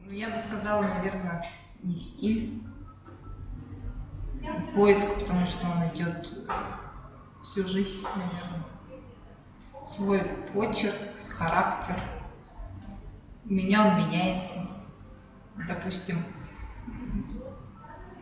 Ну, я бы сказала, наверное, не стиль, поиск, потому что он идет всю жизнь, наверное. Свой почерк, характер. У меня он меняется. Допустим,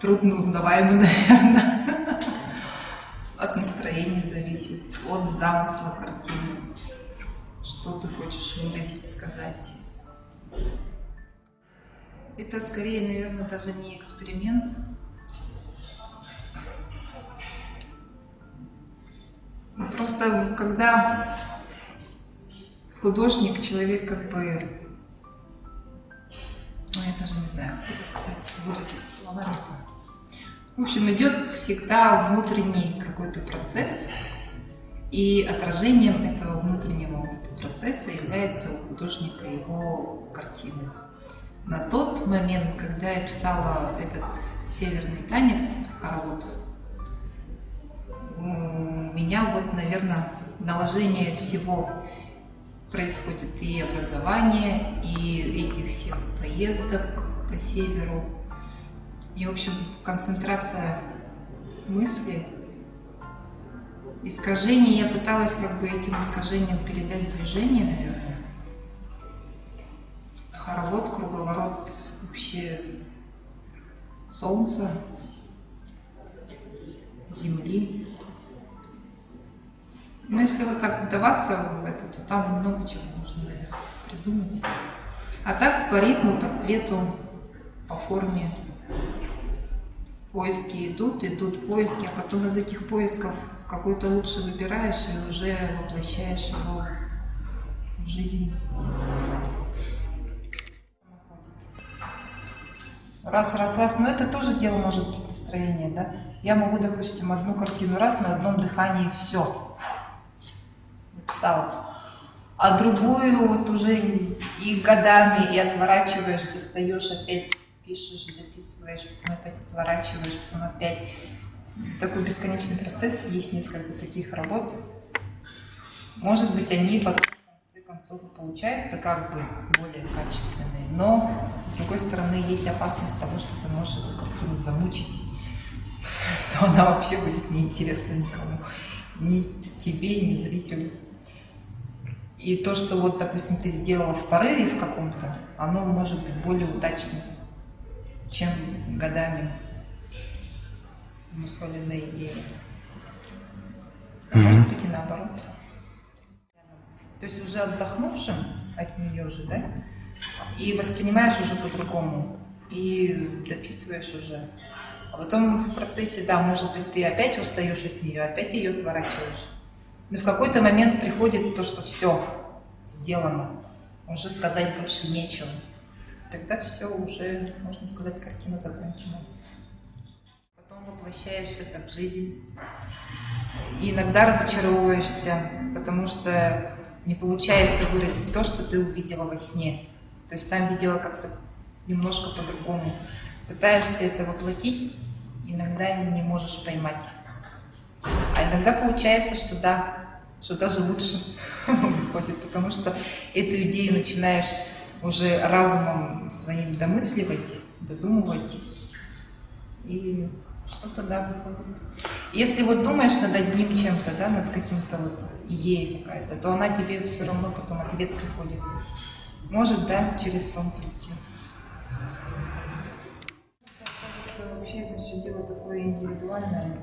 трудно узнаваемый, наверное. От настроения зависит, от замысла картины. Что ты хочешь выразить, сказать. Это скорее, наверное, даже не эксперимент. Просто когда художник, человек как бы, ну я даже не знаю, как это сказать, выразить словами. В общем, идет всегда внутренний какой-то процесс, и отражением этого внутреннего вот этого процесса является у художника его картины. На тот момент, когда я писала этот северный танец, хоровод, у меня вот, наверное, наложение всего происходит, и образование, и этих всех поездок по северу, и, в общем, концентрация мысли, искажение. Я пыталась как бы этим искажением передать движение, наверное. Хоровод, круговорот вообще солнца, земли. Но если вот так вдаваться в это, то там много чего можно, наверное, придумать. А так по ритму, по цвету, по форме поиски идут поиски, а потом из этих поисков какой-то лучше выбираешь и уже воплощаешь его в жизнь. Раз, но это тоже дело может быть настроение, да? Я могу, допустим, одну картину раз на одном дыхании все написала, а другую вот уже и годами, и отворачиваешь, достаешь, опять пишешь, дописываешь, потом опять отворачиваешь, потом опять. Такой бесконечный процесс, есть несколько таких работ. Может быть, они потом в конце концов и получаются как бы более качественные, но с другой стороны есть опасность того, что ты можешь эту картину замучить, что она вообще будет неинтересна никому, ни тебе, ни зрителю. И то, что вот, допустим, ты сделала в порыве в каком-то, оно может быть более удачным, чем годами мусоленная идея. Может быть и наоборот. То есть уже отдохнувшим от нее же, да? И воспринимаешь уже по-другому. И дописываешь уже. А потом в процессе, да, может быть, ты опять устаешь от нее, опять ее отворачиваешь. Но в какой-то момент приходит то, что все сделано. Уже сказать больше нечего. Тогда все уже, можно сказать, картина закончена. Потом воплощаешь это в жизнь. И иногда разочаровываешься, потому что не получается выразить то, что ты увидела во сне. То есть там видела как-то немножко по-другому. Пытаешься это воплотить, иногда не можешь поймать. А иногда получается, что да, что даже лучше выходит, потому что эту идею начинаешь уже разумом своим домысливать, додумывать, и что-то, да, выходит. Если вот думаешь над одним чем-то, да, над каким-то вот идеей какая-то, то она тебе все равно потом ответ приходит. Может, да, через сон прийти. Кажется, вообще это все дело такое индивидуальное.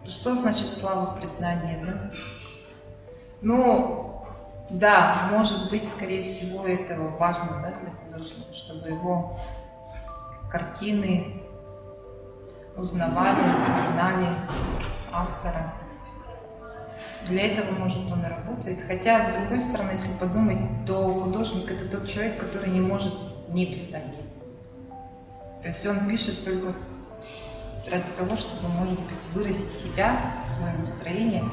Что значит слава, признание, да? Ну, да, может быть, скорее всего, это важно, да, для художника, чтобы его картины узнавали, знали автора. Для этого, может, он и работает. Хотя, с другой стороны, если подумать, то художник – это тот человек, который не может не писать. То есть он пишет только ради того, чтобы, может быть, выразить себя, свое настроение.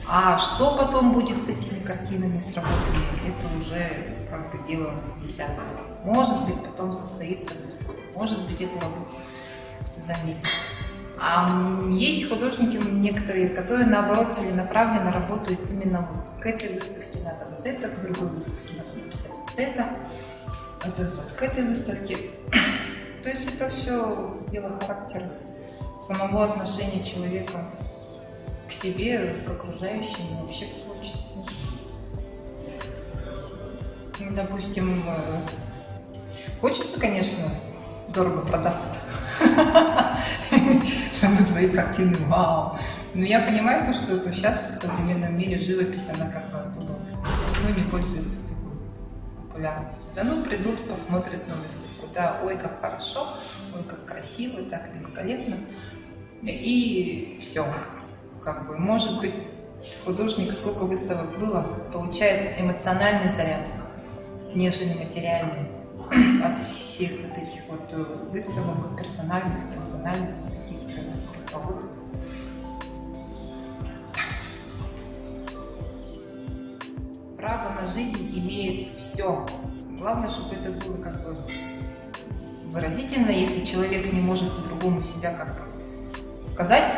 А что потом будет с этими картинами, с работами, это уже как бы дело десятое. Может быть, потом состоится выставка, может быть, эту работу заметят. А есть художники некоторые, которые, наоборот, целенаправленно работают именно вот к этой выставке надо вот это, к другой выставке надо написать вот это. вывод к этой выставке. То есть это все дело характера, самого отношения человека к себе, к окружающим, вообще к творчеству. Ну, допустим, хочется, конечно, дорого продаться, чтобы твои картины вау. Но я понимаю то, что это сейчас в современном мире живопись, она как бы особо не пользуется такой популярностью. Да ну придут, посмотрят на выставку, да, ой, как хорошо, ой, как красиво, так великолепно. И все. Как бы, может быть, художник, сколько выставок было, получает эмоциональный заряд, нежели материальный, от всех вот этих вот выставок, персональных, там, зональных, каких-то групповых. Право на жизнь имеет все. Главное, чтобы это было как бы выразительно. Если человек не может по-другому себя как бы сказать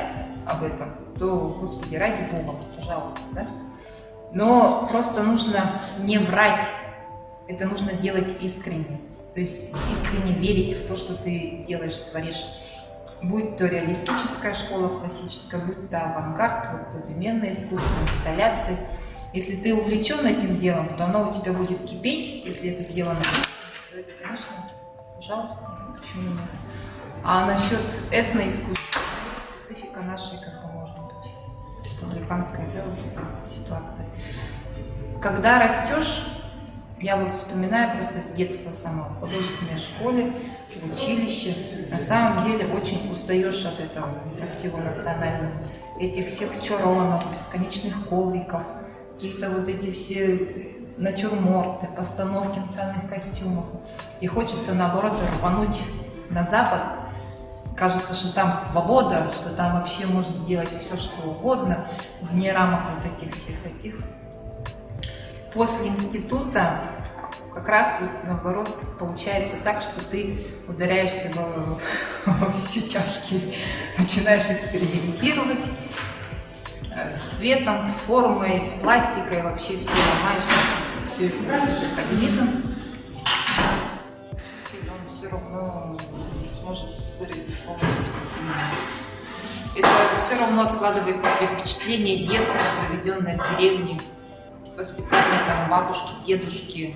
об этом, то, Господи, ради Бога, пожалуйста, да? Но просто нужно не врать. Это нужно делать искренне. То есть искренне верить в то, что ты делаешь, творишь. Будь то реалистическая школа классическая, будь то авангард, вот современное искусство, инсталляции. Если ты увлечен этим делом, то оно у тебя будет кипеть. Если это сделано, то это, конечно, пожалуйста, почему нет. А насчет этноискусства, специфика нашей, как бы, может быть, республиканской, да, вот этой ситуации. Когда растешь, я вот вспоминаю просто с детства самого, в художественной школе, в училище, на самом деле очень устаешь от этого, от всего национального, этих всех чоронов, бесконечных ковриков, какие-то вот эти все натюрморты, постановки национальных костюмов. И хочется, наоборот, рвануть на Запад. Кажется, что там свобода, что там вообще можно делать все, что угодно, вне рамок вот этих всех этих. После института как раз вот наоборот получается так, что ты ударяешься во все тяжкие, начинаешь экспериментировать с цветом, с формой, с пластикой, вообще все ломаешь, все это перфекционизм. Он все равно не сможет выразить полностью. Это все равно откладывает в себе впечатление детства, проведенное в деревне, воспитание там бабушки, дедушки.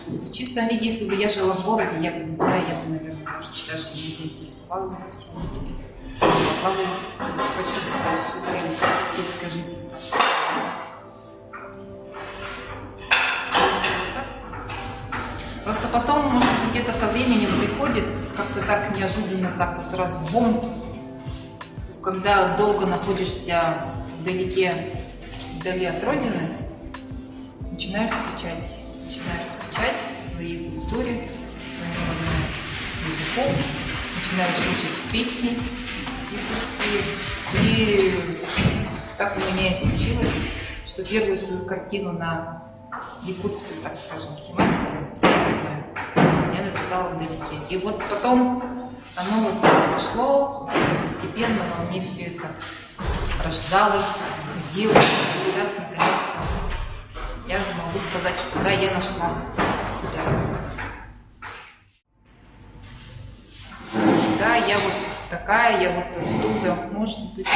В чистом виде, если бы я жила в городе, я бы, не знаю, я бы, наверное, может, даже не заинтересовалась бы всем этим. Могла бы почувствовать всю прелесть сельской жизни. Просто потом, может быть, это со временем приходит, как-то так неожиданно, так вот раз бум, когда долго находишься вдали от родины, начинаешь скучать по своей культуре, по своему родному языку, начинаешь слушать песни якутские. И так у меня и случилось, что первую свою картину на якутскую, так скажем, тематику северную я написала вдалеке. И вот потом оно вот пошло, постепенно во мне все это рождалось, делалось. И сейчас, наконец-то, я могу сказать, что да, я нашла себя. Да, я вот такая, я вот оттуда, может быть.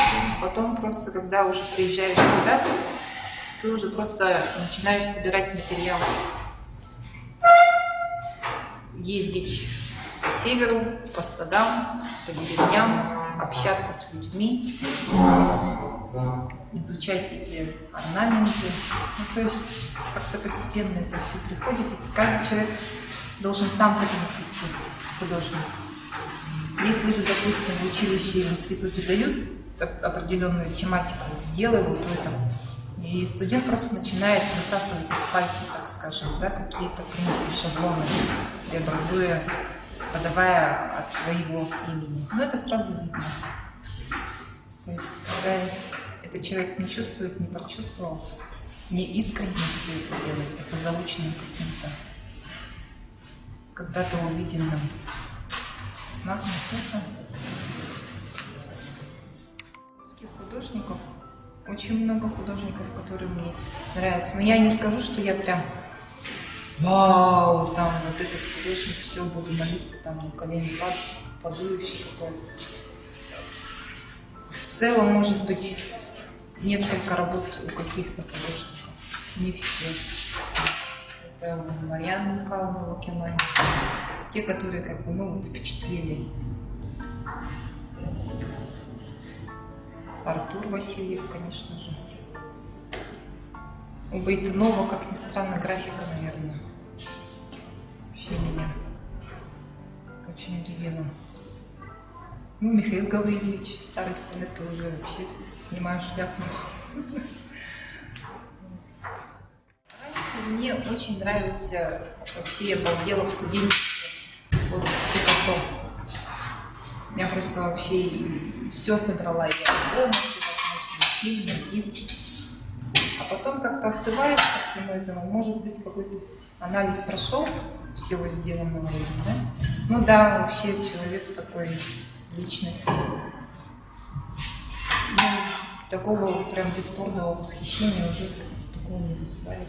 Потом просто, когда уже приезжаешь сюда, ты уже просто начинаешь собирать материал. Ездить по северу, по стадам, по деревням, общаться с людьми, изучать эти орнаменты. Ну, то есть как-то постепенно это все приходит. И каждый человек должен сам к этому прийти, художник. Если же, допустим, в училище и в институте дают определенную тематику, сделай вот это, и студент просто начинает высасывать из пальца, так скажем, да, какие-то принятые шаблоны, преобразуя, подавая от своего имени. Но это сразу видно. То есть, когда этот человек не чувствует, не почувствовал, не искренне все это делает, а по заученным каким-то, когда-то увиденным знаком, это художников. Очень много художников, которые мне нравятся. Но я не скажу, что я прям вау, там вот этот художник, все, буду молиться, там на колени паду и все такое. В целом, может быть, несколько работ у каких-то художников, не все. Это у Марьяны Михайловны Лукиной. Те, которые как бы, ну, вот впечатлили. Артур Васильев, конечно же. У Байтунова, как ни странно, графика, наверное, вообще меня очень удивила. Ну, Михаил Гаврилович, Старостин, это уже вообще снимаю шляпу. Раньше мне очень нравился, вообще я балдела в студенчестве, вот Пикассо. Я просто вообще все собрала, и альбомы, все возможные фильмы, диски. А потом как-то остываешь ко всему этому, может быть, какой-то анализ прошел всего сделанного, да? Ну да, вообще человек такой, личность. Ну, такого прям бесспорного восхищения уже такого не вызывает.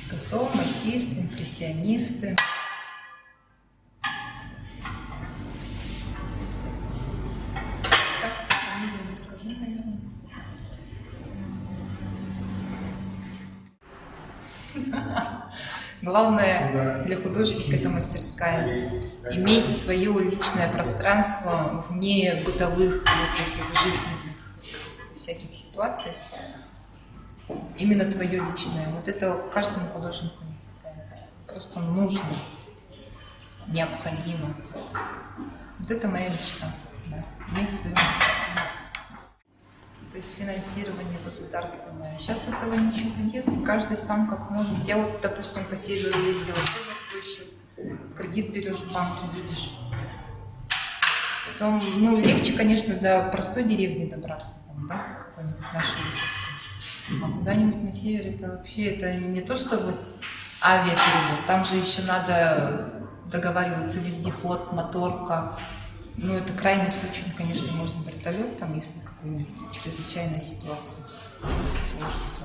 Пикассо, артисты, импрессионисты. Так, фамилию не скажу, наверное. Главное для художника — это мастерская. Иметь свое личное пространство вне бытовых вот этих жизненных всяких ситуаций. Именно твое личное. Вот это каждому художнику не хватает. Просто нужно, необходимо. Вот это моя мечта. Да. Иметь свое мастерское. То есть финансирование государственное. Сейчас этого ничего нет. Каждый сам как может. Я вот, допустим, по северу ездила, все за свой счет. Кредит берешь в банке, едешь. Потом, ну, легче, конечно, до простой деревни добраться, там, да, какой-нибудь нашей Липецкой. А куда-нибудь на север, это вообще, это не то чтобы авиаперевод. Там же еще надо договариваться, вездеход, моторка. Ну, это крайний случай, конечно, можно вертолет, там, если какая-нибудь чрезвычайная ситуация сложится.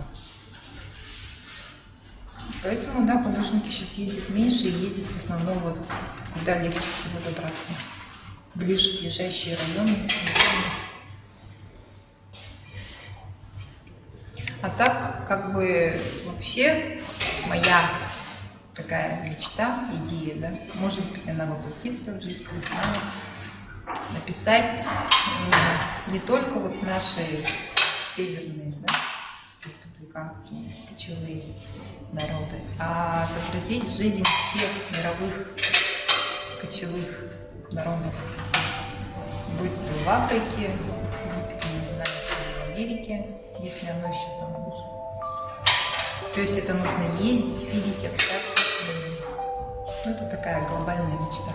Поэтому, да, художники сейчас ездят меньше и ездят в основном вот куда легче всего добраться. Ближайшие районы. А так, как бы, вообще, моя такая мечта, идея, да, может быть, она воплотится в жизнь, не знаю. Написать не только вот наши северные, да, республиканские кочевые народы, а отобразить жизнь всех мировых кочевых народов, будь то в Африке, будь то, не знаю, в Америке, если оно еще там есть. То есть это нужно ездить, видеть, общаться с ними. Ну, это такая глобальная мечта.